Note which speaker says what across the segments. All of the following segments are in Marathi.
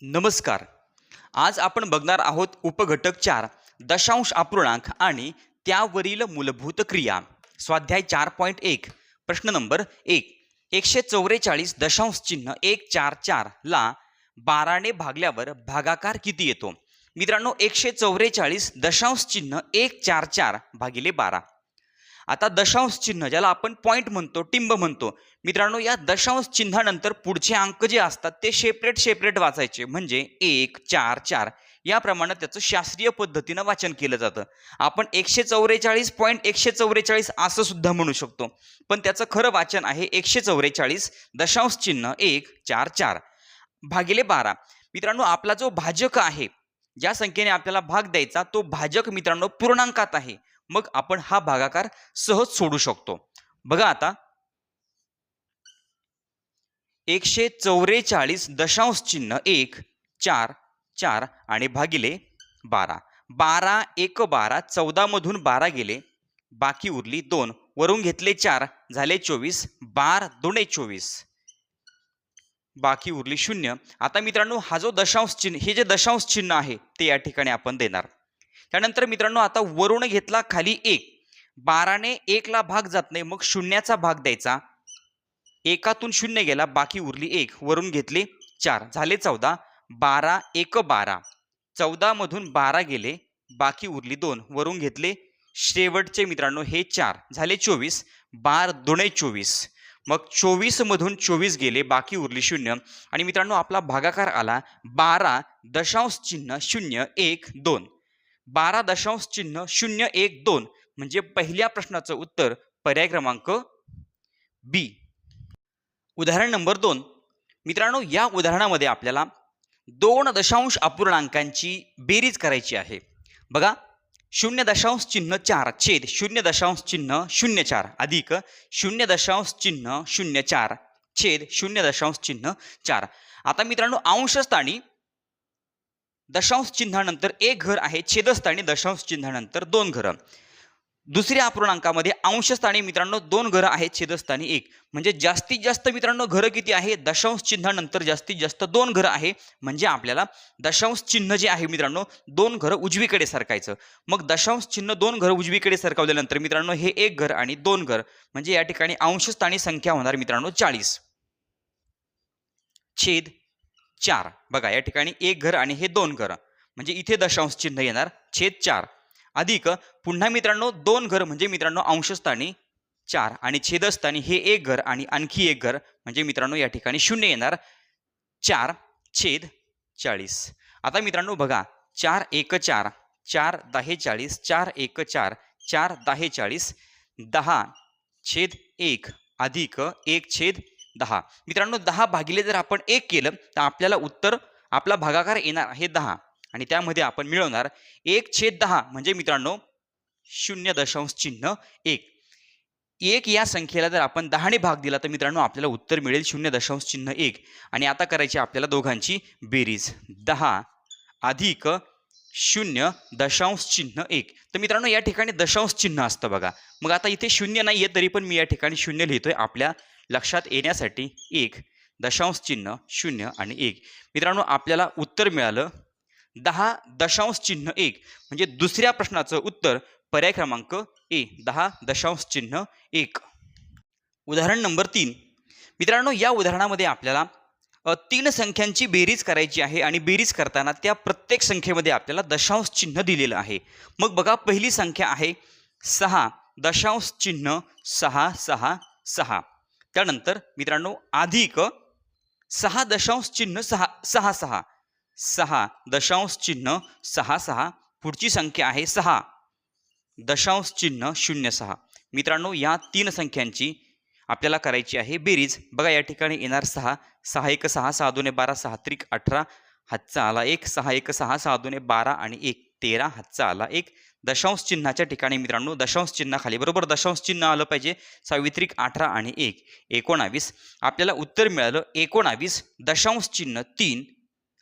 Speaker 1: नमस्कार. आज आपण बघणार आहोत उपघटक 4 दशांश अपूर्णांक आणि त्यावरील मूलभूत क्रिया. स्वाध्याय 4.1 प्रश्न नंबर 1. 144 दशांश चिन्ह 144 ला 12 ने भागल्यावर भागाकार किती येतो? मित्रांनो, 144 दशांश चिन्ह 144 भागिले 12. आता दशांश चिन्ह ज्याला आपण पॉइंट म्हणतो, टिंब म्हणतो, मित्रांनो, या दशांश चिन्हानंतर पुढचे अंक जे असतात ते सेपरेट वाचायचे, म्हणजे 1 4 4 याप्रमाणे त्याचं शास्त्रीय पद्धतीनं वाचन केलं जातं. आपण 144.144 असं सुद्धा म्हणू शकतो, पण त्याचं खरं वाचन आहे 144 दशांश चिन्ह 144 भागिले 12. मित्रांनो, आपला जो भाजक आहे, ज्या संख्येने आपल्याला भाग द्यायचा, तो भाजक मित्रांनो पूर्णांकात आहे. मग आपण हा भागाकार सहज सोडू शकतो. बघा आता 144 दशांश चिन्ह 1 4 4 आणि भागिले 12. 12 1 12, 14 मधून 12 गेले, बाकी उरली 2, वरून घेतले 4 झाले 24, 12 2 24, बाकी उरली 0. आता मित्रांनो, हा जो दशांश चिन्ह, हे जे दशांश चिन्ह आहे ते या ठिकाणी आपण देणार. त्यानंतर मित्रांनो, आता वरून घेतला खाली 1, 12 ने 1 ला भाग जात नाही, मग शून्याचा भाग द्यायचा. एकातून 0 गेला, बाकी उरली 1, वरून घेतले 4 झाले 14, 12 1 12, 14 मधून 12 गेले, बाकी उरली 2, वरून घेतले शेवटचे मित्रांनो हे 4 झाले 24, 12 2 24, मग 24 मधून 24 गेले, बाकी उरली 0. आणि मित्रांनो, आपला भागाकार आला 12 दशांश चिन्ह 0 1 2. 12 दशांश चिन्ह 0 1 2 म्हणजे पहिल्या प्रश्नाचं उत्तर पर्याय क्रमांक बी. उदाहरण नंबर 2. मित्रांनो, या उदाहरणामध्ये आपल्याला 2 दशांश अपूर्णांकांची बेरीज करायची आहे. बघा, 0 दशांश चिन्ह 4 छेद 0 दशांश चिन्ह 0 4 अधिक 0 दशांश चिन्ह 0 4 छेद 0 दशांश चिन्ह 4. आता मित्रांनो, अंशस्थानी दशांश चिन्हानंतर एक घर आहे, छेदस्थानी दशांश चिन्हानंतर 2 घरं. दुसऱ्या अपूर्णांकामध्ये अंशस्थानी मित्रांनो 2 घरं आहेत, छेदस्थानी 1. म्हणजे जास्तीत जास्त मित्रांनो घरं किती आहे? दशांश चिन्हानंतर जास्तीत जास्त 2 घरं आहे. म्हणजे आपल्याला दशांश चिन्ह जे आहे मित्रांनो 2 घरं उजवीकडे सरकायचं. मग दशांश चिन्ह 2 घरं उजवीकडे सरकवल्यानंतर मित्रांनो हे 1 घर आणि 2 घर, म्हणजे या ठिकाणी अंशस्थानी संख्या होणार मित्रांनो 40 छेद 4. बघा, या ठिकाणी 1 घर आणि हे 2 घर, म्हणजे इथे दशांश चिन्ह येणार छेद 4 अधिक पुन्हा मित्रांनो 2 घर, म्हणजे मित्रांनो अंशस्थानी 4 आणि छेदस्थानी हे 1 घर आणि आणखी 1 घर, म्हणजे मित्रांनो या ठिकाणी 0 येणार 4 छेद 40. आता मित्रांनो बघा, 4 1 4 4 10 40, 4 1 4 4 10 40, 10 छेद 1 अधिक 1 छेद 10. मित्रांनो 10 भागिले जर आपण 1 केलं तर आपल्याला उत्तर, आपला भागाकार येणार आहे 10 आणि त्यामध्ये आपण मिळवणार 1 छेद 10, म्हणजे मित्रांनो 0 दशांश चिन्ह 1. 1 या संख्येला जर आपण 10 ने भाग दिला तर मित्रांनो आपल्याला उत्तर मिळेल 0 दशांश चिन्ह 1. आणि आता करायची आपल्याला दोघांची बेरीज, 10 अधिक 0 दशांश चिन्ह 1. तर मित्रांनो या ठिकाणी दशांश चिन्ह असतं बघा. मग आता इथे 0 नाहीये, तरी पण मी या ठिकाणी 0 लिहितोय आपल्या लक्षात येण्यासाठी. 1 दशांश चिन्ह 0 आणि 1. मित्रांनो आपल्याला उत्तर मिळालं 10 दशांश चिन्ह 1, म्हणजे दुसऱ्या प्रश्नाचं उत्तर पर्याय क्रमांक ए, 10 दशांश चिन्ह 1. उदाहरण नंबर 3. मित्रांनो, या उदाहरणामध्ये आपल्याला 3 संख्यांची बेरीज करायची आहे आणि बेरीज करताना त्या प्रत्येक संख्येमध्ये आपल्याला दशांश चिन्ह दिलेलं आहे. मग बघा, पहिली संख्या आहे 6 दशांश चिन्ह 6 6 6. त्यानंतर मित्रांनो अधिक 6 दशांश चिन्ह 6 6 6 6 दशांश चिन्ह 6 6. पुढची संख्या आहे 6 दशांश चिन्ह 0 6. मित्रांनो या 3 संख्यांची आपल्याला करायची आहे बेरीज. बघा, या ठिकाणी येणार 6 6 1 6 6 2 12 6 त्रिक 18, हातचा आला 1, 6 1 6 6 2 12 आणि 1 13, हातचा आला 1. दशांश चिन्हाच्या ठिकाणी मित्रांनो दशांश चिन्हाखाली बरोबर दशांश चिन्ह आलं पाहिजे. 6 त्रिक 18 आणि 1 19. आपल्याला उत्तर मिळालं 19 दशांश चिन्ह 3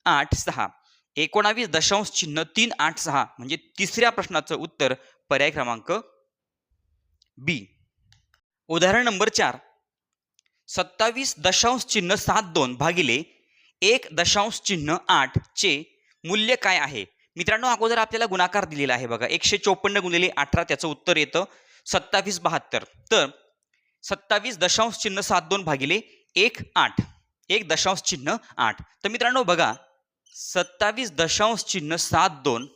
Speaker 1: 8 6. 19 दशांश चिन्ह 3 8 6, म्हणजे तिसऱ्या प्रश्नाचं उत्तर पर्याय क्रमांक बी. उदाहरण नंबर 4. 27 दशांश चिन्ह 7 2 भागिले 1.8 चे मूल्य काय आहे? मित्रांनो, अगोदर आपल्याला गुणाकार दिलेला आहे बघा. 154 गुणिले 18 त्याचं उत्तर येतं 2772. तर 27.72 भागिले 1.8 1.8. तर मित्रांनो बघा, 27.72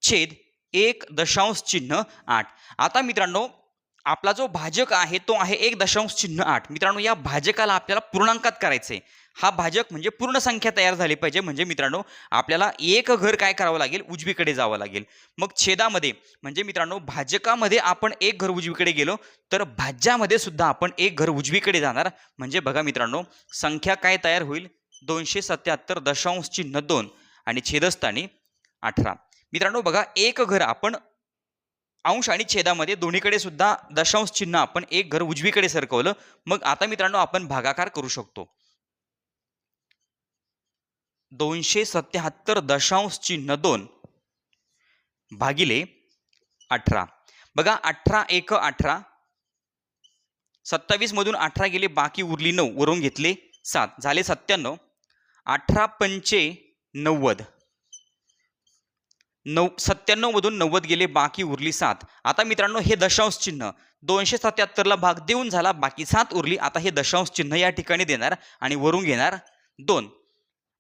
Speaker 1: छेद 1.8. आता मित्रांनो, आपला जो भाजक आहे तो आहे 1.8. मित्रांनो, या भाजकाला आपल्याला पूर्णांकात करायचंय. हा भाजक म्हणजे पूर्ण संख्या तयार झाली पाहिजे. म्हणजे मित्रांनो, आपल्याला एक घर काय करावं लागेल? उजवीकडे जावं लागेल. मग छेदामध्ये म्हणजे मित्रांनो, भाजकामध्ये आपण एक घर उजवीकडे गेलो तर भाज्यामध्ये सुद्धा आपण एक घर उजवीकडे जाणार. म्हणजे बघा मित्रांनो, संख्या काय तयार होईल? 277.2 आणि छेदस्थानी 18. मित्रांनो बघा, एक घर आपण अंश आणि छेदामध्ये दोन्हीकडे सुद्धा दशांश चिन्ह आपण एक घर उजवीकडे सरकवलं. मग आता मित्रांनो, आपण भागाकार करू शकतो. 277.2 भागिले 18. बघा, 18 एक 18. 27 मधून 18 गेले, बाकी उरली 9, वरून घेतले 7, झाले 97. 18 पंचे 90. 97 मधून 90 गेले, बाकी उरली 7. आता मित्रांनो, हे दशांश चिन्ह 277 ला भाग देऊन झाला, बाकी 7 उरली. आता हे दशांश चिन्ह या ठिकाणी देणार आणि वरून घेणार 2.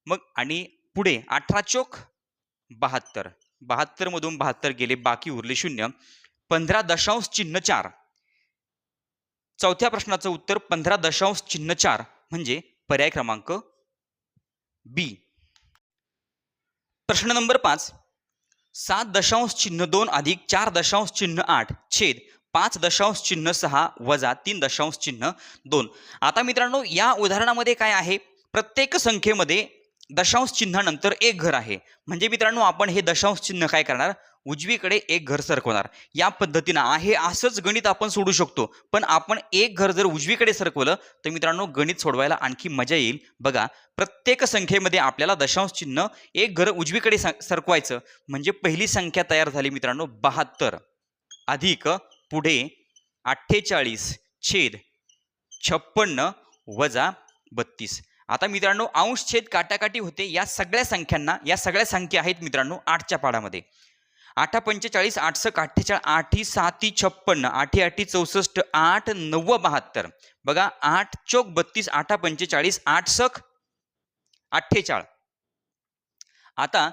Speaker 1: मग आणि पुढे 18 चोक 72. 72 मधून 72 गेले, बाकी उरले 0. 15.4. चौथ्या प्रश्नाचं उत्तर 15.4 म्हणजे पर्याय क्रमांक बी. प्रश्न नंबर 5. 7.2 अधिक 4.8 छेद 5.6 वजा 3.2. आता मित्रांनो, या उदाहरणामध्ये काय आहे? प्रत्येक संख्येमध्ये दशांश चिन्हानंतर एक घर आहे. म्हणजे मित्रांनो, आपण हे दशांश चिन्ह काय करणार? उजवीकडे एक घर सरकवणार. या पद्धतीनं आहे असंच गणित आपण सोडू शकतो. पण आपण एक घर जर उजवीकडे सरकवलं तर मित्रांनो, गणित सोडवायला आणखी मजा येईल. बघा, प्रत्येक संख्येमध्ये आपल्याला दशांश चिन्ह एक घर उजवीकडे सरकवायचं. म्हणजे पहिली संख्या तयार झाली मित्रांनो 72 अधिक पुढे 48 छेद 56 वजा 32. आता मित्रांनो, अंश छेद काटाकाटी होते. या सगळ्या संख्या आहेत मित्रांनो 8च्या पाडामध्ये. 8 45 8 सक 48 8 7 56 8 8 64 8 9 72. बघा, 8 चोक 32 8 45 8 सक 48. आता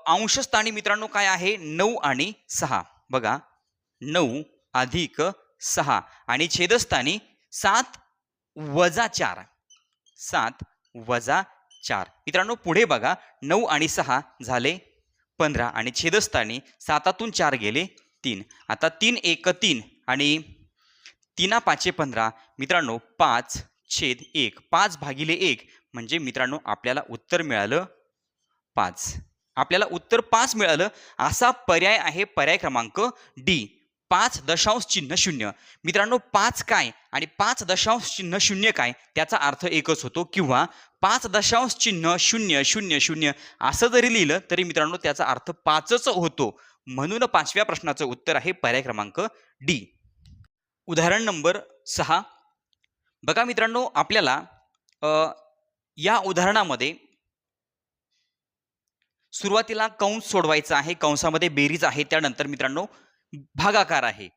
Speaker 1: अंशस्थानी मित्रांनो काय आहे? 9 आणि 6. बघा, 9 अधिक 6 आणि छेदस्थानी 7 वजा 4. 7 वजा 4. मित्रांनो पुढे बघा, 9 आणि 6 झाले 15 आणि छेदस्थानी 7तून 4 गेले 3. आता 3 एक 3 आणि 3 5 15. मित्रांनो 5 छेद 1. 5 भागिले 1 म्हणजे मित्रांनो आपल्याला उत्तर मिळालं 5. आपल्याला उत्तर 5 मिळालं. असा पर्याय आहे पर्याय क्रमांक डी. 5.0. मित्रांनो 5 काय आणि 5.0 काय त्याचा अर्थ एकच होतो. किंवा 5.000 असं जरी लिहिलं तरी मित्रांनो त्याचा अर्थ 5च होतो. म्हणून 5व्या प्रश्नाचं उत्तर आहे पर्याय क्रमांक डी. उदाहरण नंबर 6. बघा मित्रांनो, आपल्याला या उदाहरणामध्ये सुरुवातीला कंस सोडवायचा आहे. कंसामध्ये बेरीज आहे, त्यानंतर मित्रांनो भागाकार आहे.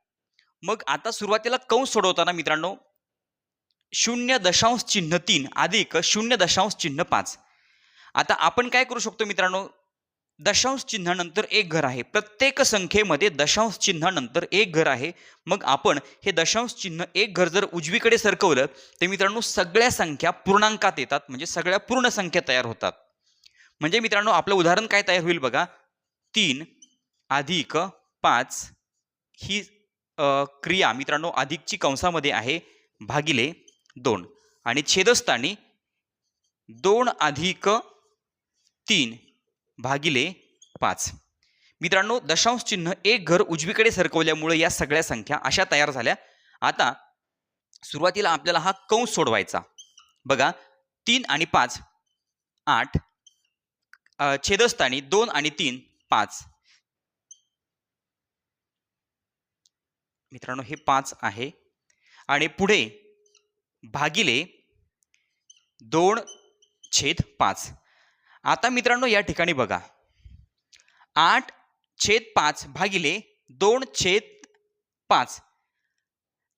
Speaker 1: मग आता सुरुवातीला कंस सोडवताना मित्रांनो 0.3 अधिक 0.5. आता आपण काय करू शकतो मित्रांनो? दशांश चिन्हानंतर एक घर आहे. प्रत्येक संख्येमध्ये दशांश चिन्हानंतर एक घर आहे. मग आपण हे दशांश चिन्ह एक घर जर उजवीकडे सरकवलं तर मित्रांनो सगळ्या संख्या पूर्णांकात येतात. म्हणजे सगळ्या पूर्ण संख्या तयार होतात. म्हणजे मित्रांनो आपलं उदाहरण काय तयार होईल बघा. 3 अधिक 5 ही क्रिया मित्रांनो अधिकची कंसामध्ये आहे भागिले 2 आणि छेदस्थानी 2 अधिक 3 भागिले 5. मित्रांनो दशांश चिन्ह एक घर उजवीकडे सरकवल्यामुळे या सगळ्या संख्या अशा तयार झाल्या. आता सुरुवातीला आपल्याला हा कंस सोडवायचा. बघा 3 आणि 5 8, छेदस्थानी 2 आणि 3 5. मित्रांनो हे 5 आहे आणि पुढे भागिले 2 छेद 5. आता मित्रांनो या ठिकाणी बघा 8/5 भागिले 2/5.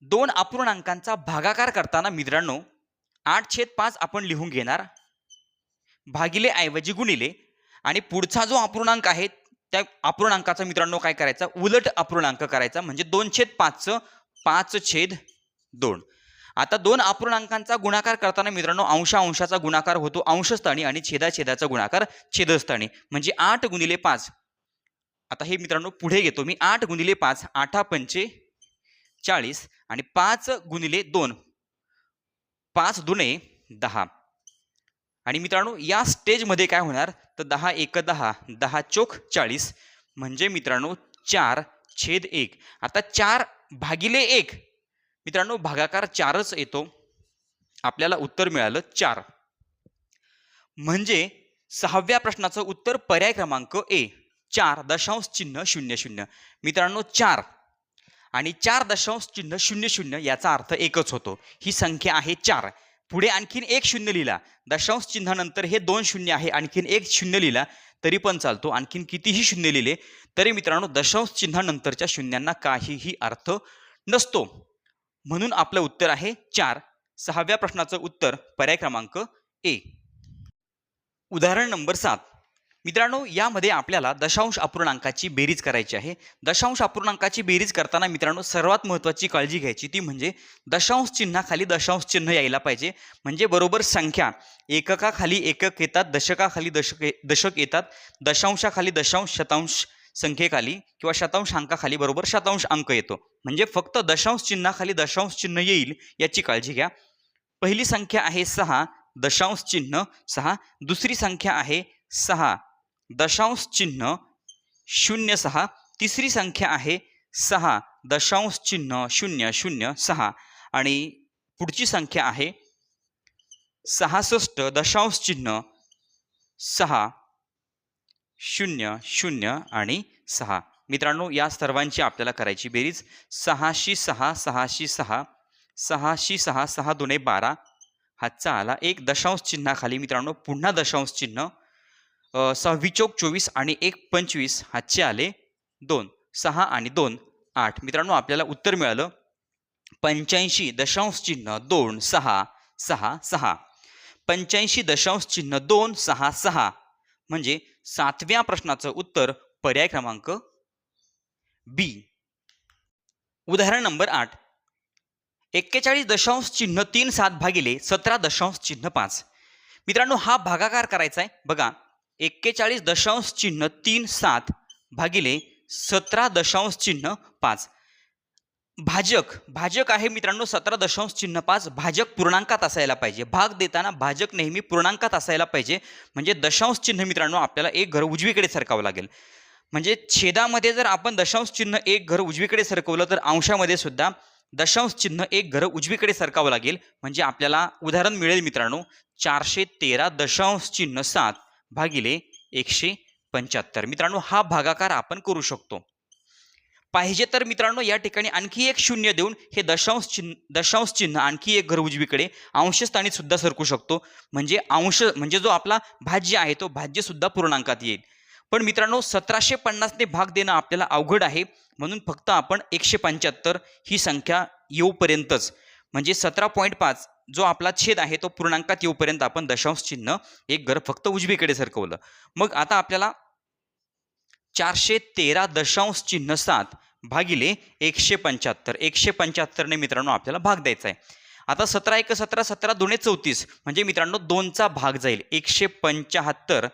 Speaker 1: दोन अपूर्णांकांचा भागाकार करताना मित्रांनो 8/5 आपण लिहून घेणार भागिले ऐवजी गुणिले आणि पुढचा जो अपूर्णांक आहे त्या अपूर्णांकाचा मित्रांनो काय करायचा उलट अपूर्णांक करायचा म्हणजे 2/5 5/2. आता दोन अपूर्णांकांचा गुणाकार करताना मित्रांनो अंशाचा गुणाकार होतो अंशस्थानी आणि छेदाचा गुणाकार छेदस्थानी म्हणजे 8 गुणिले 5. आता हे मित्रांनो पुढे घेतो मी 8 गुणिले 5 8×5 40 आणि 5 गुणिले 2 5 दुणे 10. आणि मित्रांनो या स्टेजमध्ये काय होणार तर 10×1 10 10×4 40 म्हणजे मित्रांनो 4/1. आता 4/1 मित्रांनो भागाकार 4च येतो आपल्याला उत्तर मिळालं 4. म्हणजे 6व्या प्रश्नाचं उत्तर पर्याय क्रमांक ए 4.00. मित्रांनो 4 आणि 4.00 याचा अर्थ एकच होतो. ही संख्या आहे 4. पुढे आणखीन एक शून्य लिहिला दशांश चिन्हानंतर हे 2 शून्य आहे आणखीन एक शून्य लिहिला तरी पण चालतो. आणखीन कितीही शून्य लिहिले तरी मित्रांनो दशांश चिन्हानंतरच्या शून्यांना काहीही अर्थ नसतो. म्हणून आपलं उत्तर आहे 4. 6व्या प्रश्नाचं उत्तर पर्याय क्रमांक ए. उदाहरण नंबर 7. मित्रांनो यामध्ये आपल्याला दशांश अपूर्णांकाची बेरीज करायची आहे. दशांश अपूर्णांकाची बेरीज करताना मित्रांनो सर्वात महत्त्वाची काळजी घ्यायची ती म्हणजे दशांश चिन्हाखाली दशांश चिन्ह यायला पाहिजे. म्हणजे बरोबर संख्या एककाखाली एकक येतात दशकाखाली दशक येतात दशांशाखाली दशांश शतांश संख्येखाली किंवा शतांश अंकाखाली बरोबर शतांश अंक येतो. म्हणजे फक्त दशांश चिन्हाखाली दशांश चिन्ह येईल याची काळजी घ्या. पहिली संख्या आहे 6 दशांश चिन्ह 6. दुसरी संख्या आहे 6 दशांश चिन्ह 06. तिसरी संख्या आहे 6 दशांश चिन्ह 006 आणि पुढची संख्या आहे 66 दशांश चिन्ह 6 00 आणि 6. मित्रांनो या सर्वांची आपल्याला करायची बेरीज 6×6 6×6 6×6 6 दुणे 12 हातचा आला. एक दशांश चिन्हाखाली मित्रांनो पुन्हा दशांश चिन्ह 6×4 = 24 आणि 1×25 हातचे आले 2. 6 आणि 2 8. मित्रांनो आपल्याला उत्तर मिळालं 85 दशांश चिन्ह 2 6 6 6. 85 दशांश चिन्ह 2 6 6 म्हणजे 7व्या प्रश्नाचं उत्तर पर्याय क्रमांक बी. उदाहरण नंबर 8. 41 दशांश चिन्ह 3 7 भागिले 17 दशांश चिन्ह 5. मित्रांनो हा भागाकार करायचा आहे बघा 41 दशांश चिन्ह 3 7 भागिले 17 दशांश चिन्ह 5. भाजक आहे मित्रांनो 17 दशांश चिन्ह 5. भाजक पूर्णांकात असायला पाहिजे. भाग देताना भाजक नेहमी पूर्णांकात असायला पाहिजे. म्हणजे दशांश चिन्ह मित्रांनो आपल्याला एक घर उजवीकडे सरकावं लागेल. म्हणजे छेदामध्ये जर आपण दशांश चिन्ह एक घर उजवीकडे सरकवलं तर अंशामध्ये सुद्धा दशांश चिन्ह एक घर उजवीकडे सरकावं लागेल. म्हणजे आपल्याला उदाहरण मिळेल मित्रांनो 413 दशांश चिन्ह 7 भागिले 175. मित्रांनो हा भागाकार आपण करू शकतो. पाहिजे तर मित्रांनो या ठिकाणी आणखी एक शून्य देऊन हे दशांश चिन्ह आणखी एक घर उजवीकडे अंशस्थानी सुद्धा सरकू शकतो. म्हणजे जो आपला भाज्य आहे तो भाज्य सुद्धा पूर्णांकात येईल. पण मित्रांनो 1750 ने भाग देणं आपल्याला अवघड आहे. म्हणून फक्त आपण 175 ही संख्या येऊपर्यंतच म्हणजे 17.5 जो आपला छेद आहे तो पूर्णांकात येऊपर्यंत आपण दशांश चिन्ह एक घर फक्त उजवीकडे सरकवलं. मग आता आपल्याला 413 दशांश चिन्ह 7 भागिले 175 175 ने मित्रांनो आपल्याला भाग द्यायचा आहे. आता 17×1 17 17 दुणे 34 म्हणजे मित्रांनो 2चा भाग जाईल 175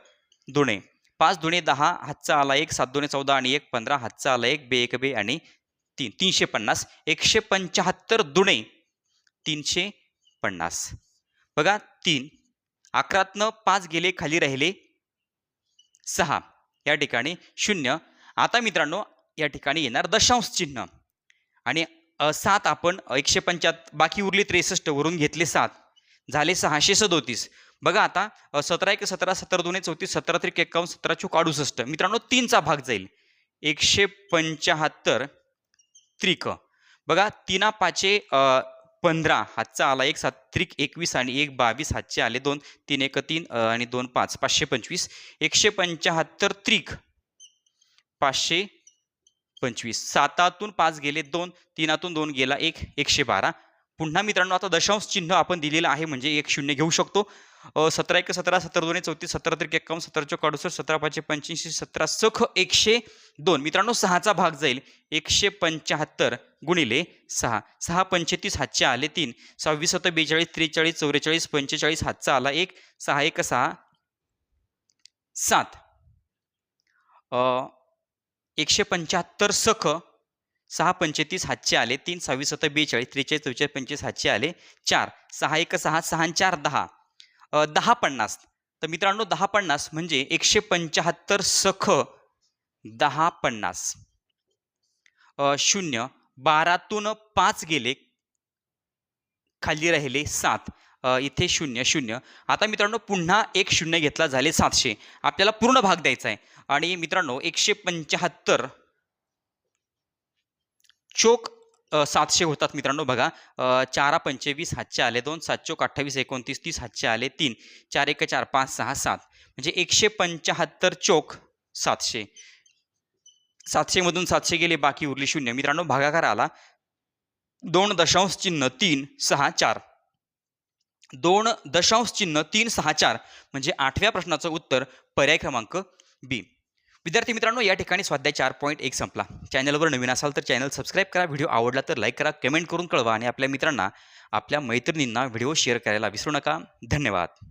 Speaker 1: दुणे 5 दुणे 10 हातचा आला 1 7 दुणे 14 आणि 1 15 हातचा आला 1 2 1 2 आणि 3 350 175 दुणे 350. बघा 3 11तनं 5 गेले खाली राहिले 6 या ठिकाणी 0. आता मित्रांनो या ठिकाणी येणार दशांश चिन्ह आणि 7 आपण 175 बाकी उरली 63 वरून घेतले 7 झाले 637. बघा आता 17×1 17 17 दुणे 34 17 त्रिक 51 17 चूक 68. मित्रांनो 3चा भाग जाईल 175 त्रिक. बघा 3×5 15 हातचा आला 1 7 त्रिक 21 आणि 1 22 हातचे आले 2 3 1 3 आणि 2 5 525 175 त्रिक 525 7 5 गेले 2 3 2 गेला 1 112 पुन्हा मित्रांनो आता दशांश चिन्ह आपण दिलेलं आहे म्हणजे 1 0 घेऊ शकतो 17 1 17 17 2 34 17 3 51 17 4 68 17 5 85 17 सख 102 मित्रांनो 6 चा भाग जाईल 175 गुणिले 6 6 35 हातचे आले 3 26 7 42 43 44 45 हातचा आला 1 6 1 6 7 175 सख 6 35 हातचे आले 3 26 7 42 43 44 45 हातचे आले 4 6 1 6 6 4 10 10 50 तर मित्रांनो 10 50 म्हणजे 175 सख 10 50 0 12तून 5 गेले खाली राहिले 7 इथे 0 0 आता मित्रांनो पुन्हा एक 0 घेतला झाले 700 आपल्याला पूर्ण भाग द्यायचा आहे आणि मित्रांनो 175 चोक 700 होतात मित्रांनो बघा 4 25 हातचे आले 2 7 चोक 28 29 30 हातचे आले 3 4 1 4 5 6 7 म्हणजे 175 चोक 700 700 मधून 700 गेले बाकी उरली 0 मित्रांनो भागाकार आला 2 दशांश चिन्ह 3 6 4 2 दशांश चिन्ह 3 6 4 म्हणजे 8व्या प्रश्नाचं उत्तर पर्याय क्रमांक बी विद्यार्थी मित्रांनो या ठिकाणी स्वाध्याय 4.1 संपला चॅनलवर नवीन असाल तर चॅनल सबस्क्राईब करा व्हिडिओ आवडला तर लाईक करा कमेंट करून कळवा आणि आपल्या मित्रांना आपल्या मैत्रिणींना व्हिडिओ शेअर करायला विसरू नका धन्यवाद